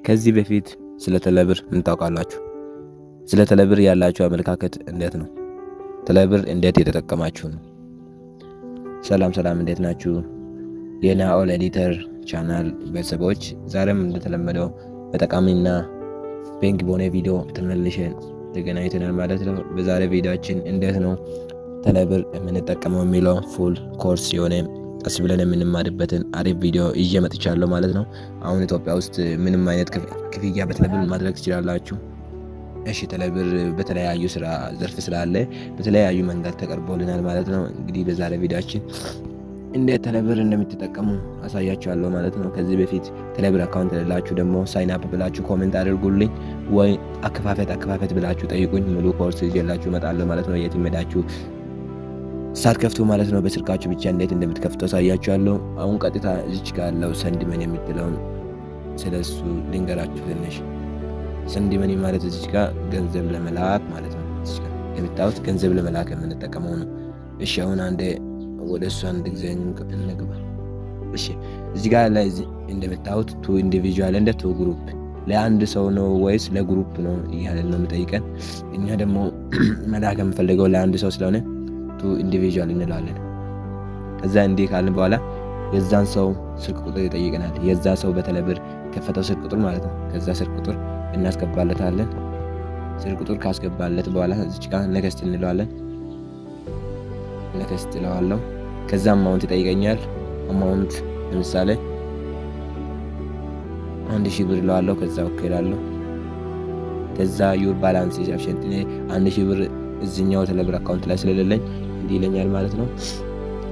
ከዚህ በፊት ስለ ቴሌብር ምን ታውቃላችሁ? ስለ ቴሌብር ያላችሁ አመለካከት እንዴት ነው? ቴሌብር እንዴት የተጠቀማችሁ ነው? ሰላም እንዴት ናችሁ? የናኦል ኤዲተር ቻናል ቤተሰቦች ዛሬም እንደተለመደው በጠቃሚና ቤንግ በሆነ ቪዲዮ ተመልሰን ተገናኝተናል ማለት ነው። በዛሬ ቪዲዮአችን እንዴት ነው ቴሌብር የምንጠቀመው የሚለው ፉል ኮርስ የሆነ ቀስ ብለን የምንማርበትን አሪፍ ቪዲዮ ይዤ መጥቻለሁ ማለት ነው። አሁን ኢትዮጵያ ውስጥ ምንም አይነት ክፍያ በቴሌብር ማድረግ ትችላላችሁ። እሺ ቴሌብር በተለያዩ ስራ ዘርፍ ስላለ በተለያዩ መንገድ ተቀርቦልናል ማለት ነው። እንግዲህ በዛሬ ቪዲዮአችን እንዴት ቴሌብር እንደምትጠቀሙ አሳያችኋለሁ ማለት ነው። ከዚህ በፊት ቴሌብር አካውንት የሌላችሁ ደግሞ ሳይን አፕ ብላችሁ ኮሜንት አድርጉልኝ ወይ አከፋፈት ብላችሁ ጠይቁኝ። ሙሉ ኮርስ ይዤላችሁ እመጣለሁ ማለት ነው። የትም ሄዳችሁ ሳትከፍቱ ማለት ነው በስልካችሁ ብቻ እንዴት እንደምትከፍቱ አሳያችኋለሁ። አሁን ቀጥታ እዚች ጋር ያለው ሰንድ መኒ የምትለውን ስለሱ ልንገራችሁ ትንሽ። ሰንድ መኒ ማለት እዚች ጋር ገንዘብ ለመላክ ማለት ነው። እዚች ጋር የምታዩት ገንዘብ ለመላክ የምንጠቀመው ነው። እሺ አሁን አንዴ ወደ እሱ አንድ ጊዜ እንግባ። እሺ እዚህ ጋር ላይ እንደምታዩት ቱ ኢንዲቪጁዋል እንደ ቱ ግሩፕ ለአንድ ሰው ነው ወይስ ለግሩፕ ነው እያለን ነው የሚጠይቀን። እኛ ደግሞ መላክ የምፈልገው ለአንድ ሰው ስለሆነ ቱ ኢንዲቪጁዋል እንላለን። ከዛ እንዲህ ካልን በኋላ የዛን ሰው ስልክ ቁጥር ይጠይቀናል። የዛ ሰው በቴሌብር ከፈተው ስልክ ቁጥር ማለት ነው። ከዛ ስልክ ቁጥር እናስገባለታለን። ስልክ ቁጥር ካስገባለት በኋላ እዚች ጋር ነክስት እንለዋለን። ነክስት እለዋለሁ። ከዛ አማውንት ይጠይቀኛል። አማውንት ለምሳሌ 1000 ብር እለዋለሁ። ከዛ ኦኬ እላለሁ። ከዛ ዩር ባላንስ ኢዝ አብሰንት 1000 ብር እዚህኛው ቴሌብር አካውንት ላይ ስለሌለኝ እንዲህ ይለኛል ማለት ነው።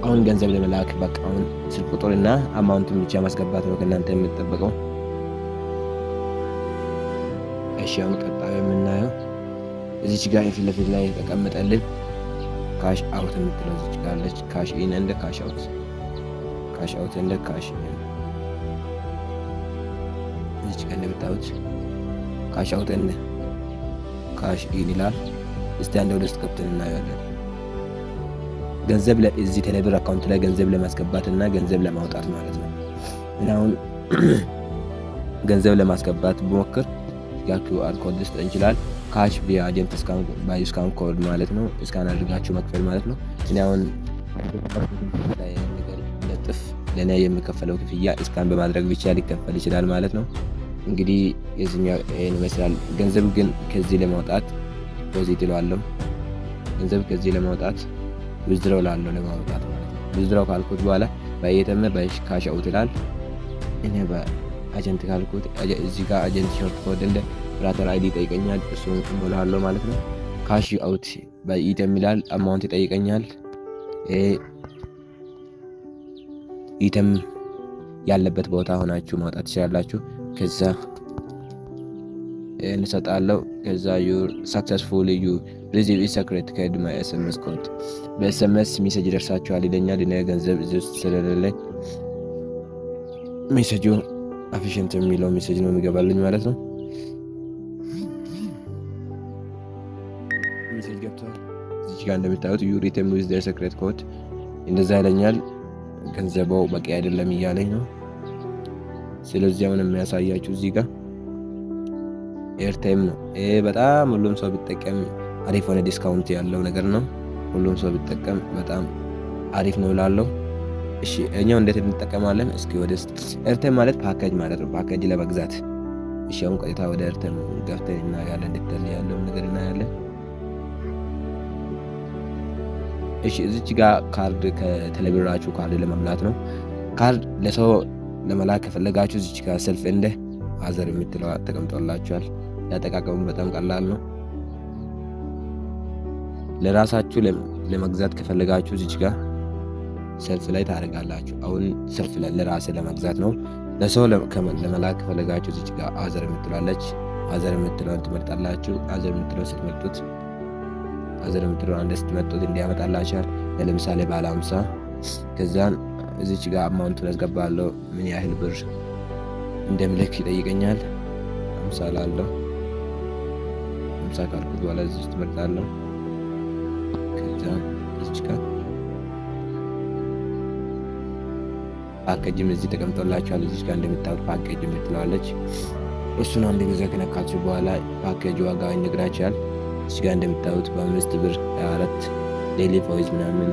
አሁን ገንዘብ ለመላክ በቃ አሁን ስልክ ቁጥር እና አማውንቱን ብቻ ማስገባት ነው ከእናንተ የምትጠበቀው። እሺ አሁን ቀጣዩ የምናየው እዚች ጋር ፊት ለፊት ላይ ተቀምጠልን ካሽ አውት የምትለው እዚች ጋር አለች። ካሽ ኢን እንደ ካሽ አውት እንደ ካሽ ኢን እዚች ጋር እንደምታዩት ካሽ አውት እንደ ካሽ ኢን ይላል። እስቲ አንድ ወደ ውስጥ ገብተን እናያለን። ገንዘብ እዚህ ቴሌብር አካውንት ላይ ገንዘብ ለማስገባት እና ገንዘብ ለማውጣት ማለት ነው። እና አሁን ገንዘብ ለማስገባት ብሞክር ያ ኪውአር ኮድ ሊሰጠን ይችላል። ካሽ ቪያ አጀንት ስካን ኮድ ማለት ነው። ስካን አድርጋችሁ መክፈል ማለት ነው። እኔ አሁን ላይ ነገር ለጥፍ ለኔ የሚከፈለው ክፍያ ስካን በማድረግ ብቻ ሊከፈል ይችላል ማለት ነው። እንግዲህ የዚህኛው ይሄን ይመስላል። ገንዘብ ግን ከዚህ ለማውጣት ዲፖዚት እለዋለሁ። ገንዘብ ከዚህ ለማውጣት ዊዝድሮው ላለው ለማውጣት ማለት ነው። ዊዝድሮው ካልኩት በኋላ በየተመ በካሽ አውት ይላል። እኔ በአጀንት ካልኩት እዚህ ጋር አጀንት ሾርት ኮድ እንደ ኦፕራተር አይዲ ይጠይቀኛል። እሱን እሞላለሁ ማለት ነው። ካሽ አውት በኢተም ይላል። አማውንት ይጠይቀኛል። ኢተም ያለበት ቦታ ሆናችሁ ማውጣት ትችላላችሁ። ከዛ እንሰጣለው። ከዛ ዩር ሰክሰስፉል ዩ ሪሲቭ ሰክሬት ኮድ ማይ ኤስኤምኤስ ኮድ በኤስኤምኤስ ሜሴጅ ደርሳችኋል ይለኛል። እኔ ገንዘብ እዚህ ውስጥ ስለሌለኝ ሜሴጁ አፊሽንት የሚለው ሜሴጅ ነው የሚገባልኝ ማለት ነው። ሜሴጅ ገብቷል። እዚህ ጋር እንደምታዩት ዩ ሪተም ዊዝ ዴር ሰክሬት ኮድ እንደዛ ይለኛል። ገንዘባው በቂ አይደለም እያለኝ ነው። ስለዚህ አሁን የሚያሳያችሁ እዚህ ጋር ኤርታይም ነው። ይሄ በጣም ሁሉም ሰው ቢጠቀም አሪፍ ሆነ ዲስካውንት ያለው ነገር ነው። ሁሉም ሰው ቢጠቀም በጣም አሪፍ ነው እላለሁ። እሺ እኛው እንዴት እንጠቀማለን? እስኪ ወደ ኤርታይም ማለት ፓኬጅ ማለት ነው። ፓኬጅ ለመግዛት እሺ አሁን ቀጥታ ወደ ኤርታይም ገብተን እናያለን። እንዴት ያለው ነገር እናያለን። እሺ እዚች ጋር ካርድ ከቴሌብራችሁ ካርድ ለመምላት ነው። ካርድ ለሰው ለመላክ ከፈለጋችሁ እዚች ጋር ሰልፍ እንደ አዘር የምትለው ተቀምጦላችኋል። ያጠቃቀሙ በጣም ቀላል ነው። ለራሳችሁ ለመግዛት ከፈለጋችሁ እዚች ጋር ሰልፍ ላይ ታደርጋላችሁ። አሁን ሰልፍ ለራሴ ለመግዛት ነው። ለሰው ለመላክ ከፈለጋችሁ እዚች ጋር አዘር የምትላለች። አዘር የምትለውን ትመርጣላችሁ። አዘር የምትለው ስትመርጡት አዘር የምትለው አንድ ስትመርጡት እንዲያመጣላችኋል። ለምሳሌ ባለ 50 ከዛን እዚች ጋር አማውንቱን አስገባለሁ። ምን ያህል ብር እንደምልክ ይጠይቀኛል። 50 ላለው 50 ካልኩት በኋላ እዚህ ውስጥ እመርጣለሁ። ከዛ እዚች ጋር ፓኬጅም እዚህ ተቀምጦላችኋል። እዚች ጋር እንደምታዩት ፓኬጅ የምትለዋለች እሱን አንድ ጊዜ ከነካችሁ በኋላ ፓኬጅ ዋጋ ይነግራችኋል። እዚህ ጋር እንደምታዩት በ5 ብር 24 ዴሊ ቮይስ ምናምን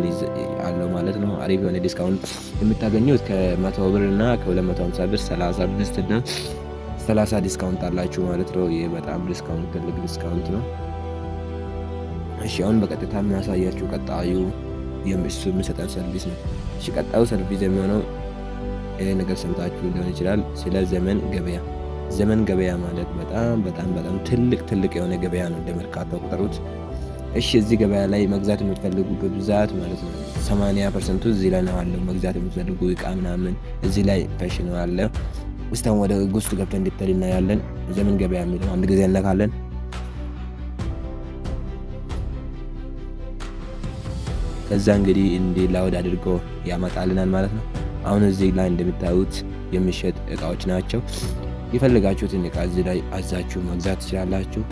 አለው ማለት ነው። አሪፍ የሆነ ዲስካውንት የምታገኙት ከ100 ብር እና ከ250 ብር 35 እና 30 ዲስካውንት አላችሁ ማለት ነው። ይህ በጣም ዲስካውንት ትልቅ ዲስካውንት ነው። እሺ አሁን በቀጥታ የሚያሳያችሁ ቀጣዩ እሱ የሚሰጠን ሰርቪስ ነው። እሺ ቀጣዩ ሰርቪስ የሚሆነው ይህ ነገር ሰምታችሁ ሊሆን ይችላል፣ ስለ ዘመን ገበያ። ዘመን ገበያ ማለት በጣም ትልቅ የሆነ ገበያ ነው። እንደ መርካቶ ቁጠሩት። እሺ እዚህ ገበያ ላይ መግዛት የምትፈልጉ በብዛት ማለት ነው 80% እዚህ ላይ ነው አለው። መግዛት የምትፈልጉ እቃ ምናምን እዚህ ላይ ፋሽን አለ። እስታን ወደ ውስጥ ገብተን እንድትል እናያለን። ዘመን ገበያ የሚለው አንድ ጊዜ እነካለን። ከዛ እንግዲህ እንዲ ላውድ አድርጎ ያመጣልናል ማለት ነው። አሁን እዚህ ላይ እንደምታዩት የሚሸጥ እቃዎች ናቸው። የፈለጋችሁትን እቃ እዚህ ላይ አዛችሁ መግዛት ትችላላችሁ።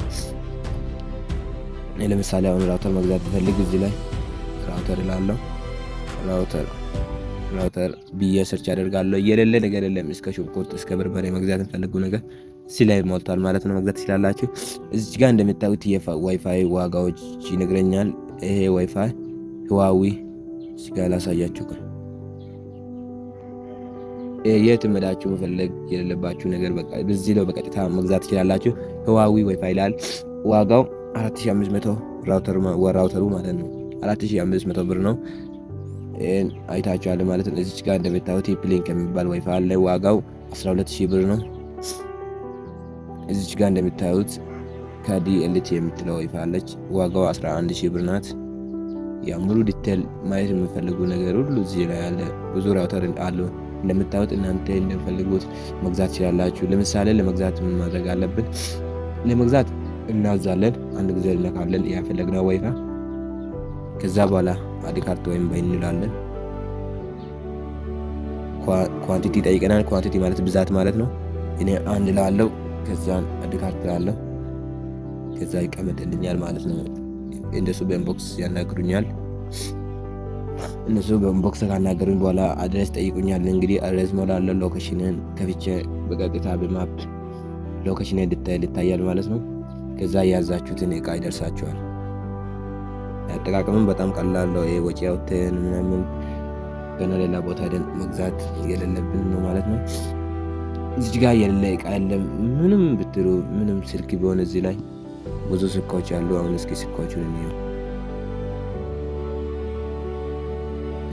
ለምሳሌ አሁን ራውተር መግዛት ብፈልግ እዚህ ላይ ራውተር እላለሁ። ራውተር ብዬ ሰርች አደርጋለሁ። የሌለ ነገር የለም። እስከ ሽንኩርት እስከ በርበሬ መግዛት እንፈልጉ ነገር እዚህ ላይ ሞልቷል ማለት ነው። መግዛት ትችላላችሁ። እዚህ ጋር እንደምታዩት የዋይፋይ ዋጋዎች ይነግረኛል። ይሄ ዋይፋይ ህዋዊ እዚህ ጋር ላሳያችሁ። የት መዳችሁ መፈለግ የሌለባችሁ ነገር በቃ በዚህ ላይ በቀጥታ መግዛት ትችላላችሁ። ህዋዊ ዋይፋይ ይላል። ዋጋው 4500 ራውተሩ ማለት ነው 4500 ብር ነው። አይታችኋል ማለት ነው። እዚች ጋር እንደምታዩት ፕሊንክ የሚባል ዋይፋይ አለ። ዋጋው 12000 ብር ነው። እዚች ጋር እንደምታዩት ከዲኤልቲ የምትለው ዋይፋይ አለች። ዋጋው 11000 ብር ናት። ያ ሙሉ ዲቴል ማየት የምፈልጉ ነገር ሁሉ እዚህ ላይ ያለ ብዙ ራውተር አሉ። እንደምታዩት እናንተ እንደምፈልጉት መግዛት ትችላላችሁ። ለምሳሌ ለመግዛት ምን ማድረግ አለብን? ለመግዛት እናዛለን። አንድ ጊዜ እንነካለን ያፈለግነው ዋይፋይ። ከዛ በኋላ አድ ካርት ወይም ባይ እንላለን። ኳንቲቲ ጠይቀናል። ኳንቲቲ ማለት ብዛት ማለት ነው። እኔ አንድ ላለው ከዛ አድ ካርት ላለው ከዛ ይቀመጥልኛል ማለት ነው። እንደሱ በኢንቦክስ ያናግሩኛል። እነሱ በኢንቦክስ ካናገሩኝ በኋላ አድሬስ ጠይቁኛል። እንግዲህ አድሬስ ሞላለሁ። ሎኬሽንን ከፍቼ በቀጥታ በማፕ ሎኬሽን ይታያል ማለት ነው። ከዛ ያዛችሁትን እቃ ይደርሳችኋል። አጠቃቀሙም በጣም ቀላል ነው። ወጪ አውጥተን ምናምን ገና ሌላ ቦታ ሄደን መግዛት የሌለብን ነው ማለት ነው። እዚህ ጋር የሌለ እቃ የለም። ምንም ብትሉ ምንም ስልክ ቢሆን እዚህ ላይ ብዙ ስልኮች አሉ። አሁን እስኪ ስልኮቹን እንየው።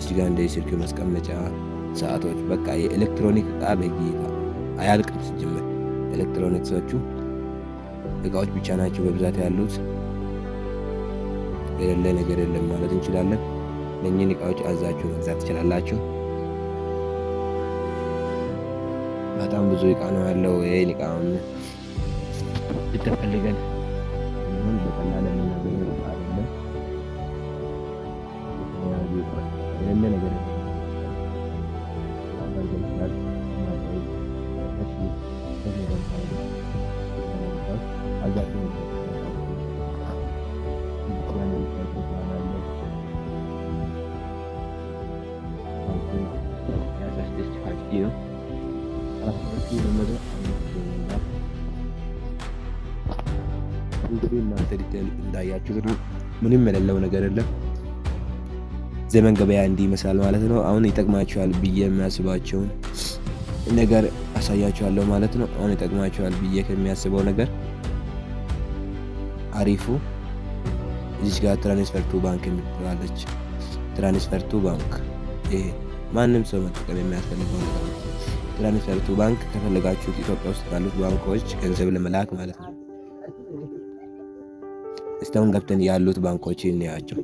እዚህ ጋር እንደ ስልክ ማስቀመጫ ሰዓቶች፣ በቃ የኤሌክትሮኒክ እቃ በጌታ አያልቅም። ሲጀምር ኤሌክትሮኒክሶቹ እቃዎች ብቻ ናቸው በብዛት ያሉት። የሌለ ነገር የለም ማለት እንችላለን። እነኚህን እቃዎች አዛችሁ መግዛት ትችላላችሁ። በጣም ብዙ እቃ ነው ያለው። ይሄን እቃውን ብትፈልገን በቀላል የምናገኘው እቃ አይደለም። የሌለ ነገር እንግዲህ እናንተ ዲቴል እንዳያችሁት ነው። ምንም የሌለው ነገር የለም። ዘመን ገበያ እንዲህ ይመስላል ማለት ነው። አሁን ይጠቅማችኋል ብዬ የሚያስባቸውን ነገር አሳያችኋለሁ ማለት ነው። አሁን ይጠቅማችኋል ብዬ ከሚያስበው ነገር አሪፉ እዚች ጋር ትራንስፈር ቱ ባንክ የምትላለች። ትራንስፈር ቱ ባንክ ይሄ ማንም ሰው መጠቀም የሚያስፈልገው ነገር ነው። ትራንስፈር ቱ ባንክ ከፈለጋችሁት ኢትዮጵያ ውስጥ ካሉት ባንኮች ገንዘብ ለመላክ ማለት ነው። እስካሁን ገብተን ያሉት ባንኮች እንያቸው።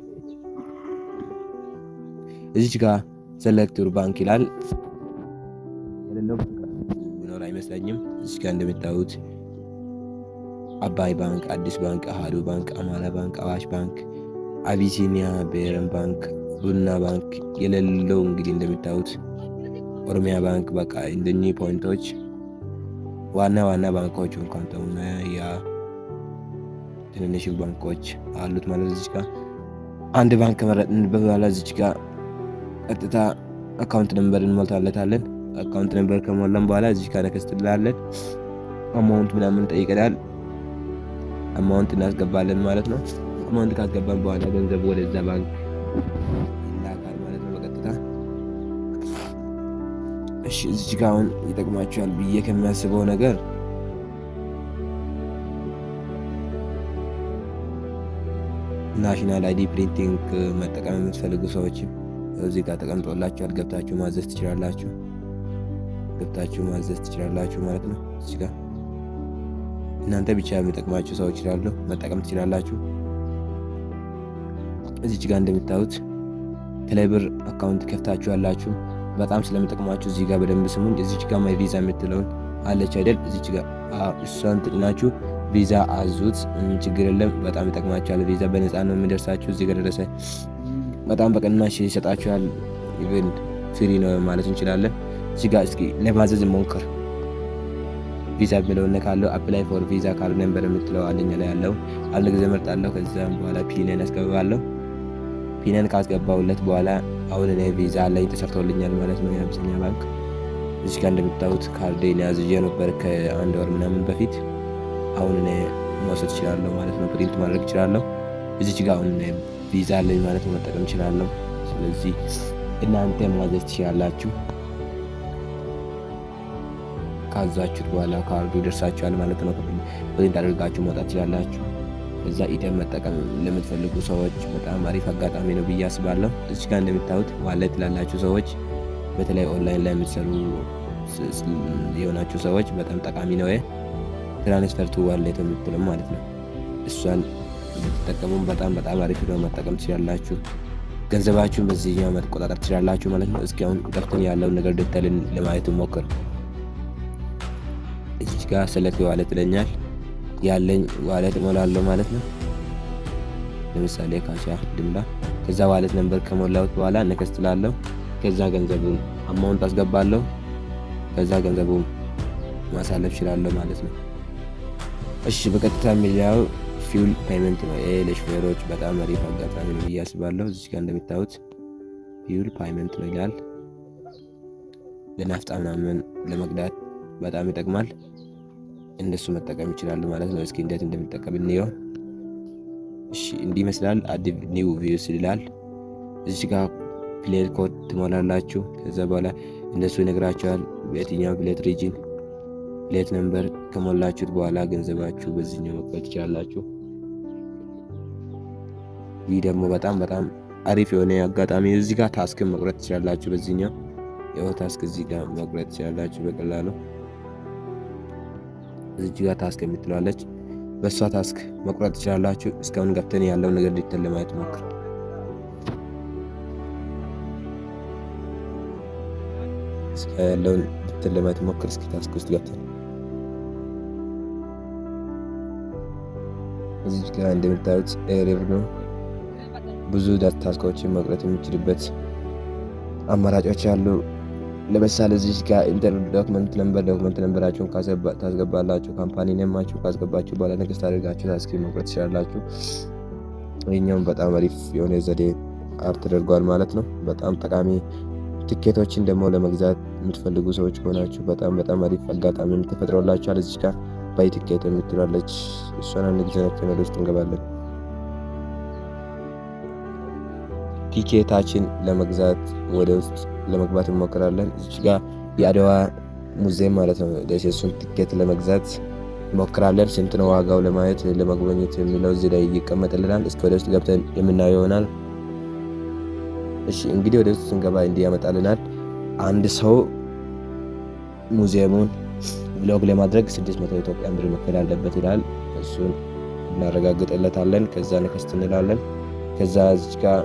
እዚች ጋር ሰሌክት ዩር ባንክ ይላል። የሌለው ቢኖር አይመስለኝም። እዚች ጋር እንደምታዩት አባይ ባንክ፣ አዲስ ባንክ፣ አሃዱ ባንክ፣ አማራ ባንክ፣ አዋሽ ባንክ፣ አቢሲኒያ፣ ብሔራዊ ባንክ፣ ቡና ባንክ የሌለው እንግዲህ እንደምታዩት ኦሮሚያ ባንክ። በቃ እንደኚህ ፖይንቶች ዋና ባንኮች እንኳን ተውና ያ ትንንሽ ባንኮች አሉት ማለት እዚች ጋር አንድ ባንክ ከመረጥን በኋላ እዚች ጋር ቀጥታ አካውንት ነምበር እንሞልታለታለን። አካውንት ነምበር ከሞላን በኋላ እዚች ጋር ነክስት እንላለን። አማውንት ምናምን ጠይቀናል። አማውንት እናስገባለን ማለት ነው። አማውንት ካስገባን በኋላ ገንዘቡ ወደዛ ባንክ ይላካል ማለት ነው በቀጥታ። እሺ እዚህ ጋር አሁን ይጠቅማችኋል ብዬ ከሚያስበው ነገር ናሽናል አይዲ ፕሪንቲንግ መጠቀም የምትፈልጉ ሰዎችም እዚህ ጋር ተቀምጦላችኋል። ገብታችሁ ማዘዝ ትችላላችሁ ማለት ነው። እዚህ ጋር እናንተ ብቻ የሚጠቅማችሁ ሰዎች ይላሉ መጠቀም ትችላላችሁ። እዚች ጋር እንደምታዩት ቴሌብር አካውንት ከፍታችሁ ያላችሁ በጣም ስለሚጠቅማችሁ እዚህ ጋር በደንብ ስሙኝ። እዚች ጋር ማይ ቪዛ የምትለውን አለች አይደል? እዚች ጋር እሷን ጥቅናችሁ ቪዛ አዙት። ችግር የለም፣ በጣም ይጠቅማችኋል። ቪዛ በነፃ ነው የሚደርሳችሁ። እዚህ ጋር ደረሰ በጣም በቅናሽ ይሰጣችኋል። ኢቨን ፍሪ ነው ማለት እንችላለን። እዚህ ጋር እስኪ ለማዘዝ ሞክር። ቪዛ የሚለውን ነካለው። አፕላይ ፎር ቪዛ ካርድ ነምበር የምትለው አንደኛ ላይ ያለው አንድ ጊዜ መርጣለሁ። ከዛም በኋላ ፒንን አስገባለሁ። ፒንን ካስገባውለት በኋላ አሁን እኔ ቪዛ ላይ ተሰርቶልኛል ማለት ነው የአቢሲኒያ ባንክ። እዚህ ጋር እንደምታዩት ካርዴን ያዝዤ ነበር ከአንድ ወር ምናምን በፊት። አሁን እኔ መውሰድ እችላለሁ ማለት ነው፣ ፕሪንት ማድረግ እችላለሁ። እዚች ጋር አሁን ቪዛ አለኝ ማለት ነው፣ መጠቀም እችላለሁ። ስለዚህ እናንተ ማዘዝ ትችላላችሁ። ካዛችሁት በኋላ ካርዱ ይደርሳችኋል ማለት ነው። ፕሪንት አድርጋችሁ መውጣት ትችላላችሁ። እዛ ኢቴም መጠቀም ለምትፈልጉ ሰዎች በጣም አሪፍ አጋጣሚ ነው ብዬ አስባለሁ። እዚህ ጋር እንደምታዩት ዋሌት ላላችሁ ሰዎች፣ በተለይ ኦንላይን ላይ የምትሰሩ የሆናችሁ ሰዎች በጣም ጠቃሚ ነው። ትራንስፈር ቱ ዋሌት የምትለው ማለት ነው። እሷን ብትጠቀሙ በጣም አሪፍ ነው፣ መጠቀም ትችላላችሁ። ገንዘባችሁን በዚህኛው መቆጣጠር ትችላላችሁ ማለት ነው። እስኪ አሁን ገብተን ያለውን ነገር ዲቴይልን ለማየት ሞክር። እዚህ ጋር ሰለክት ዋሌት ይለኛል። ያለኝ ዋሌት እሞላለሁ ማለት ነው። ለምሳሌ ካቻ ድምላ። ከዛ ዋሌት ነምበር ከሞላሁት በኋላ ነክስት እላለሁ። ከዛ ገንዘቡን አማውንት አስገባለሁ። ከዛ ገንዘቡን ማሳለፍ እችላለሁ ማለት ነው። እሺ በቀጥታ የሚለው ፊውል ፔመንት ነው። ይሄ ለሹፌሮች በጣም አሪፍ አጋጣሚ ነው ብዬ አስባለሁ። እዚህ ጋር እንደምታዩት ፊውል ፔመንት ነው ይላል። ለናፍጣ ምናምን ለመቅዳት በጣም ይጠቅማል። እንደሱ መጠቀም ይችላሉ ማለት ነው። እስኪ እንዴት እንደሚጠቀም እንየው። እሺ እንዲህ ይመስላል። አድ ኒው ቪውስ ይላል። እዚህ ጋር ፕሌት ኮድ ትሞላላችሁ። ከዛ በኋላ እንደሱ ይነግራችኋል በየትኛው ፕሌት ሪጅን ፕሌት ነምበር ከሞላችሁት በኋላ ገንዘባችሁ በዚህኛው መክፈል ትችላላችሁ። ይህ ደግሞ በጣም አሪፍ የሆነ አጋጣሚ። እዚህ ጋር ታስክ መቁረጥ ትችላላችሁ። በዚህኛው ያው ታስክ እዚህ ጋር መቁረጥ ትችላላችሁ በቀላሉ። እዚህ ጋር ታስክ የምትላለች በሷ ታስክ መቁረጥ ትችላላችሁ። እስካሁን ገብተን ያለው ነገር ዲቴል ለማየት ሞክር። እስኪ ያለውን ዲቴል ለማየት ሞክር። እስኪ ታስክ ውስጥ ገብተን እዚህ ጋር እንደምታዩት ኤሪቭ ነው። ብዙ ታስኮችን መቁረጥ የሚችልበት አማራጮች አሉ። ለምሳሌ እዚህ ጋር ዶክመንት ነምበራችሁን ታስገባላችሁ። ካምፓኒ ኔማችሁ ካስገባችሁ በኋላ ንግስት አድርጋችሁ ታስክ መቁረጥ ትችላላችሁ። ይህኛውም በጣም አሪፍ የሆነ ዘዴ አር ተደርጓል ማለት ነው። በጣም ጠቃሚ ትኬቶችን ደግሞ ለመግዛት የምትፈልጉ ሰዎች ከሆናችሁ በጣም አሪፍ አጋጣሚ ተፈጥሮላችኋል። እዚህ ጋር ባይ ቲኬት የምትላለች እሷን አንድ ጊዜ ነክተን ወደ ውስጥ እንገባለን። ቲኬታችን ለመግዛት ወደ ውስጥ ለመግባት እንሞክራለን። እዚህ ጋር የአድዋ ሙዚየም ማለት ነው። እሱን ቲኬት ለመግዛት እንሞክራለን። ስንት ነው ዋጋው ለማየት ለመጎብኘት የሚለው እዚህ ላይ ይቀመጥልናል። እስከ ወደ ውስጥ ገብተን የምናየው ይሆናል። እሺ እንግዲህ ወደ ውስጥ ስንገባ እንዲህ ያመጣልናል። አንድ ሰው ሙዚየሙን ብሎግ ለማድረግ 600 ኢትዮጵያ ብር መክፈል አለበት ይላል። እሱን እናረጋግጥለታለን። ከዛ ነክስት እንላለን። ከዛ እዚህ ጋር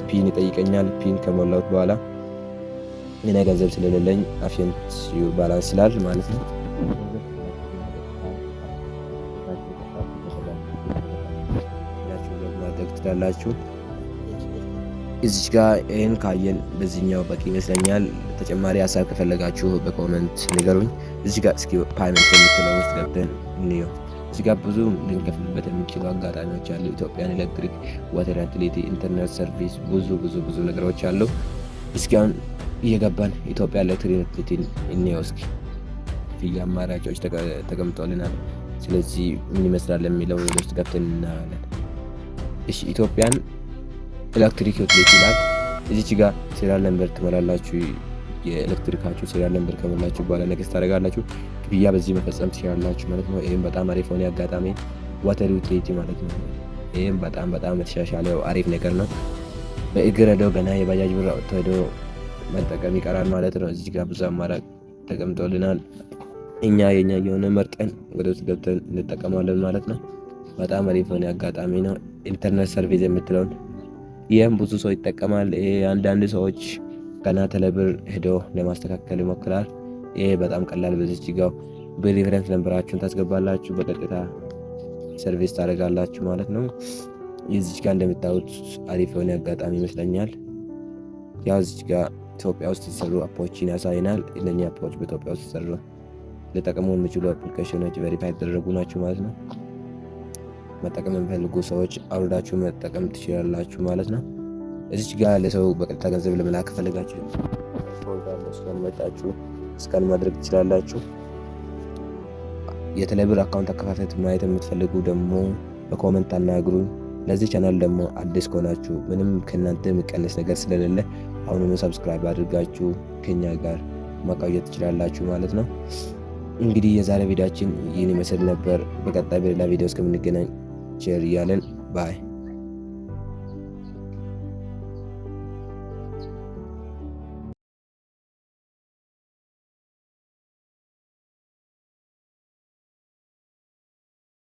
ፒን ይጠይቀኛል። ፒን ከሞላሁት በኋላ እኔ ገንዘብ ስለሌለኝ አፊንት ባላንስ ስላል ማለት ነው ማድረግ ትችላላችሁ። እዚህ ጋር ይህን ካየን በዚህኛው በቂ ይመስለኛል። ተጨማሪ ሀሳብ ከፈለጋችሁ በኮመንት ንገሩኝ። እዚህ ጋር እስኪ ፓይመንት የምትለው ውስጥ ገብተን እንየው። እዚህ ጋር ብዙ ልንከፍልበት የሚችሉ አጋጣሚዎች አሉ። ኢትዮጵያን ኤሌክትሪክ፣ ዋተር ዩቲሊቲ፣ ኢንተርኔት ሰርቪስ፣ ብዙ ነገሮች አሉ። እስኪ አሁን እየገባን ኢትዮጵያ ኤሌክትሪክ ዩቲሊቲ እንየው። እስኪ የክፍያ አማራጮች ተቀምጠውልናል። ስለዚህ ምን ይመስላል የሚለው ውስጥ ገብተን እናያለን። እሺ ኢትዮጵያን ኤሌክትሪክ ዩቲሊቲ ይላል። እዚች ጋር ሴሪያል ነምበር ትሞላላችሁ። የኤሌክትሪካችሁ ሴሪያል ነምበር ከሞላችሁ በኋላ ኔክስት ታደርጋላችሁ። ክፍያ በዚህ መፈጸም ትችላላችሁ ማለት ነው። ይህም በጣም አሪፍ ሆነ አጋጣሚ ዋተር ዩቲሊቲ ማለት ነው። ይህም በጣም የተሻሻለ አሪፍ ነገር ነው። በእግር ሄዶ ገና የባጃጅ ብር አውጥቶ ሄዶ መጠቀም ይቀራል ማለት ነው። እዚህ ጋር ብዙ አማራጭ ተቀምጦልናል። እኛ የኛ የሆነ መርጠን ወደ ውስጥ ገብተን እንጠቀማለን ማለት ነው። በጣም አሪፍ ሆነ አጋጣሚ ነው። ኢንተርኔት ሰርቪስ የምትለውን ይህም ብዙ ሰው ይጠቀማል። አንዳንድ ሰዎች ገና ቴሌብር ሄዶ ለማስተካከል ይሞክራል። ይሄ በጣም ቀላል። በዚች ጋር በሪፈረንስ ነምበራችሁን ታስገባላችሁ፣ በቀጥታ ሰርቪስ ታደርጋላችሁ ማለት ነው። እዚች ጋር እንደምታዩት አሪፍ የሆነ አጋጣሚ ይመስለኛል። ያው እዚች ጋር ኢትዮጵያ ውስጥ የተሰሩ አፖችን ያሳይናል። እነኚህ አፖች በኢትዮጵያ ውስጥ የተሰሩ ሊጠቀሙ የሚችሉ አፕሊኬሽኖች ቬሪፋይ የተደረጉ ናቸው ማለት ነው። መጠቀም የሚፈልጉ ሰዎች አውርዳችሁ መጠቀም ትችላላችሁ ማለት ነው። እዚች ጋር ለሰው በቀጥታ ገንዘብ ለመላክ ፈልጋችሁ እስካን መጣችሁ እስካን ማድረግ ትችላላችሁ። የቴሌብር አካውንት አከፋፈት ማየት የምትፈልጉ ደግሞ በኮመንት አናግሩኝ። ለዚህ ቻናል ደግሞ አዲስ ከሆናችሁ ምንም ከእናንተ የሚቀነስ ነገር ስለሌለ አሁኑኑ ሰብስክራይብ አድርጋችሁ ከኛ ጋር ማቆየት ትችላላችሁ ማለት ነው። እንግዲህ የዛሬ ቪዲዮአችን ይህን ይመስል ነበር። በቀጣይ በሌላ ቪዲዮ እስከምንገናኝ ሼር እያለን ባይ